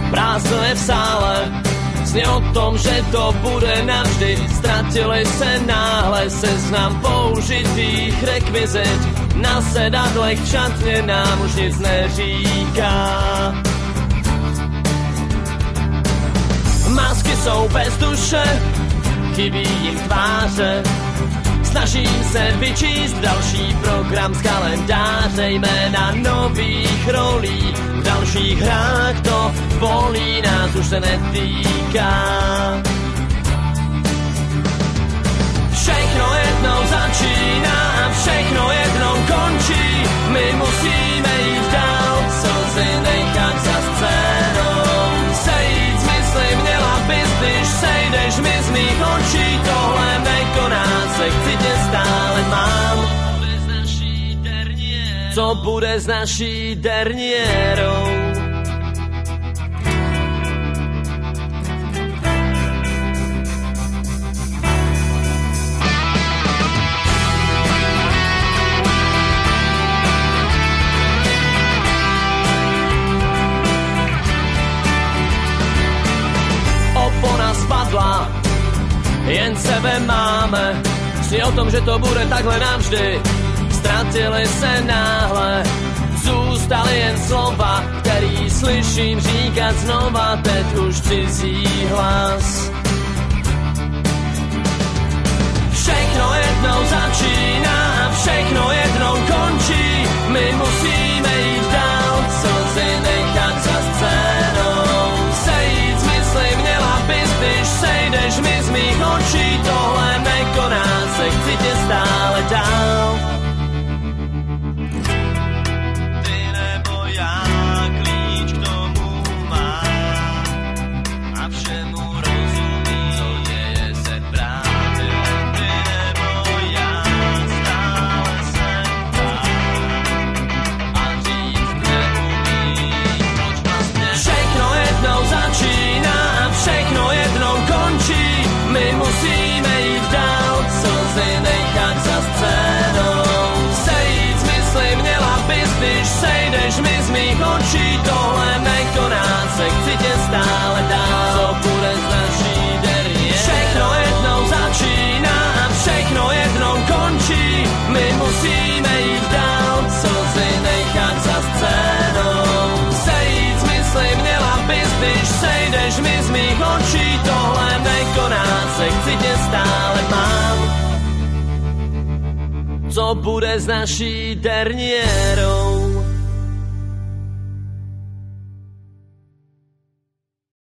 prázdno je v sále. Sně o tom, že to bude navždy, ztratili se náhle seznam použitých rekvizit. Na sedadlech v šatně nám už nic neříká. Masky jsou bez duše, chybí jim tváře. Snažím se vyčíst další program z kalendáře, jména nových rolí. V dalších hrách to bolí, nás už se netýká. Všechno jednou začíná a všechno jednou končí. My musíme jít dál, slzy nechat za scénou. Sejít smysly měla bys, když sejdeš mi z mých očí. Tohle nekoná se, chci tě stále mám. Co bude s naší derniérou? Opona spadla, jen sebe máme. Sní o tom, že to bude takhle navždy, ztratili se náhle. Zůstaly jen slova, který slyším říkat znova, teď už cizí hlas. Všechno jednou začíná a všechno jednou končí. My musíme jít dál, slzy nechat za scénou. Sejít smysly měla bys, když sejdeš mi z mých očí. Tohle nekoná se, chci tě stále dál. Ty nebo já, klíč k tomu mám a všemu rozumím, co děje se právě. Ty nebo já, stále jsem tam a říct neumím, proč vlastně. Všechno jednou začíná a všechno jednou končí. My musíme jít dál, slzy nechat za scénou. Sejít smysly měla bys, když sejdeš mi z mých očí. Tohle nekoná se, chci tě stále dál. Co bude s naší derniérou? Všechno jednou začíná a všechno jednou končí. My musíme jít dál, slzy nechat za scénou. Sejít smysly měla bys, když sejdeš mi z mých očí. Tohle nekoná se, chci tě stále mám. Co bude s naší derniérou?